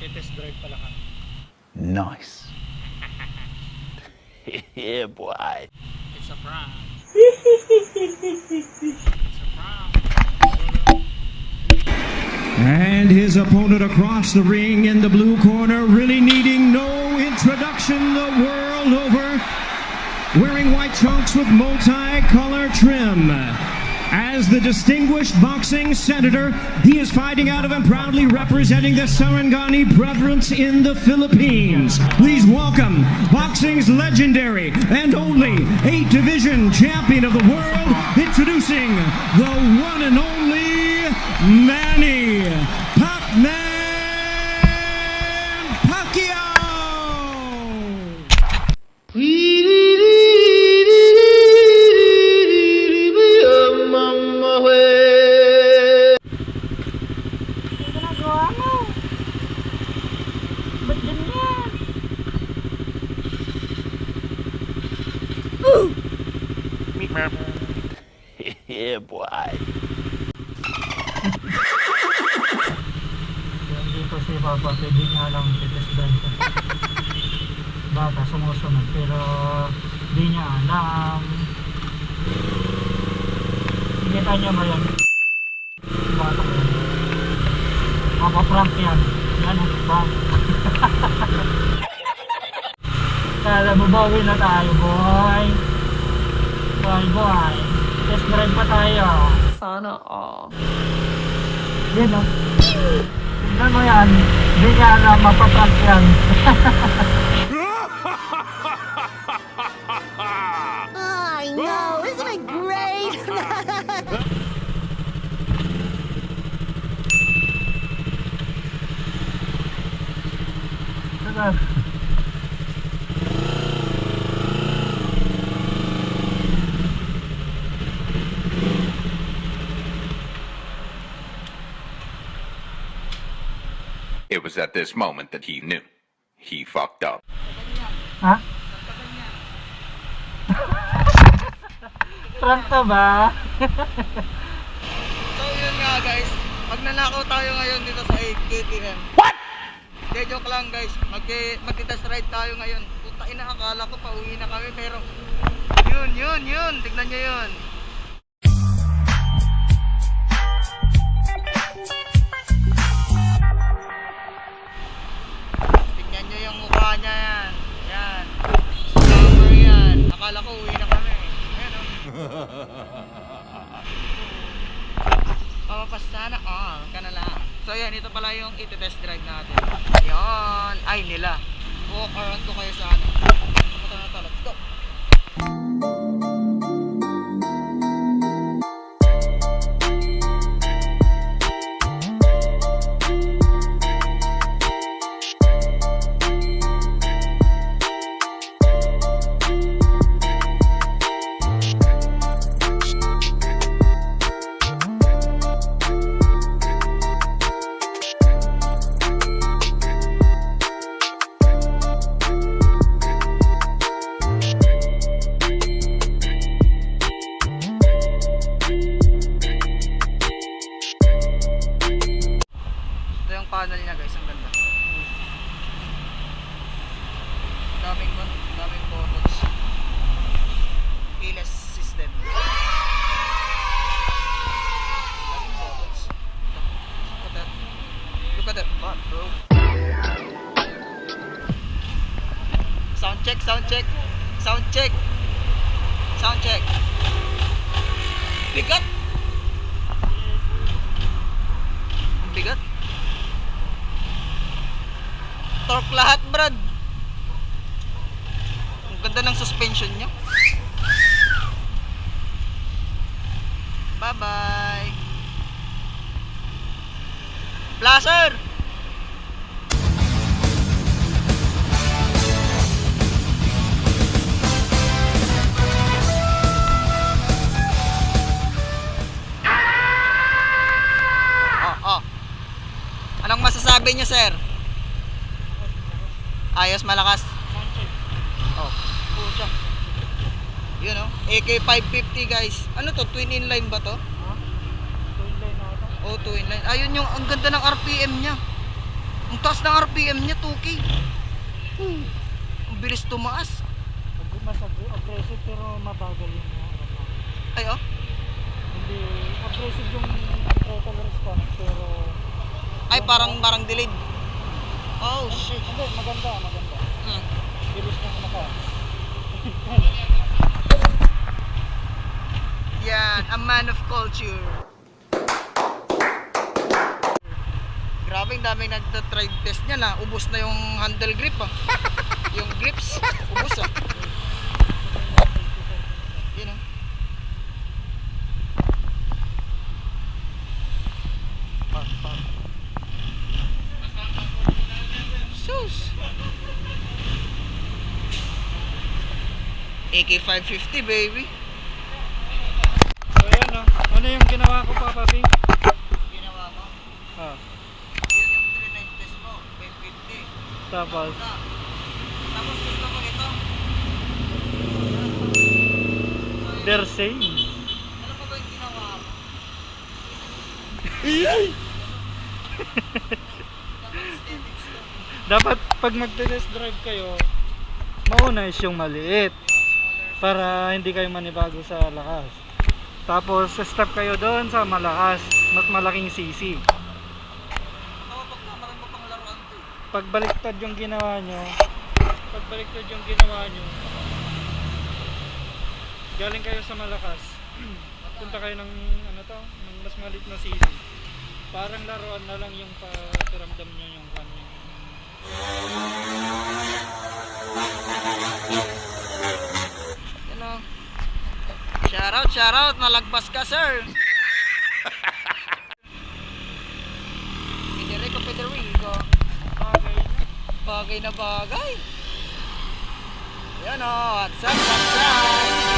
Test drive pala kami. Nice. Yeah, boy. It's a prank. It's a prank. And his opponent across the ring in the blue corner, really needing no introduction the world over, wearing white trunks with multi-color trim. As the distinguished boxing senator, he is fighting out of and proudly representing the Sarangani Brethren in the Philippines. Please welcome boxing's legendary and only 8-division champion of the world, introducing the one and only Manny Pacman Pacquiao! Yeah, boy. Yan dito si Papa, pwede nga lang test drive ka. Bata sumusunod pero di niya alam. Sinita niya ba yan? Bata ko yan. Mapaprank yan. Yan ang prank. Kala bubawi na tayo, boy. Boy. Test drive pa tayo. Sana all. Yan o. Tignan mo yan. Hindi niya alam, mapaprank yan. I know, isn't it great? Diba? It was at this moment that he knew. He fucked up. Ha? Prank ka ba? So yun nga guys, magnanakaw tayo ngayon dito sa KTM. What? De, joke lang guys, mag-test ride tayo ngayon. Puta ina, akala ko pauwi na kami pero yun, tignan nyo yun. Tignan nyo yung mukha niya yan. Yan. Scammer yan. Akala ko uwi na kami. Ayan o. Papasana all ka na lang. So yan, ito pala yung iti-test drive natin. Yan. Ay nila. Walk around ko kayo sa ano. Pumunta na ito. Let's go. Panel niya guys, ang ganda. Daming buttons. Keyless system. Daming buttons. Look at that butt, bro. Sound check. Bigat. Bigat. Torque lahat, brad. Ang ganda ng suspension niya. Bye bye. Blaster. Oh. Anong masasabi niyo, sir? Ayos, malakas. Oh, pucha. Yun o, AK550 guys. Ano to, twin inline ba to? Twin line ata. Oh, twin inline. Ayun yung, ang ganda ng RPM nya. Ang taas ng RPM niya, 2K. Ang bilis tumaas. Mas aggressive pero mabagal yung Ay, oh. hindi aggressive yung throttle response pero Ay, parang delayed. Oh, shit. hindi, maganda. Bilis ng maka. Yan, a man of culture. Grabe, ang daming nagta-try test niya na. Ubos na yung handle grip ah. Yung grips, ubos ah. Yun ah. Sus. AK-550 baby. So ayan o, ano yung ginawa ko Papa B? Ginawa mo? Ah, Yun yung trinite test mo, 550. tapos Tapos gusto mo ito. they're same. Ano pa ba yung ginawa mo? Dapat pag magte-test drive kayo, mauna is yung maliit para hindi kayo manibago sa lakas. Tapos stop kayo doon sa malakas, mas malaking CC. Ako pagkamarin mo pang laruan to. Pag baliktad yung ginawa nyo, galing kayo sa malakas, punta kayo ng ng mas maliit na CC. Parang laruan na lang yung pakiramdam nyo yung kanyang. Yan o. Shout out, nalagpas ka sir. Federico. Bagay na bagay. Yan o, what's up?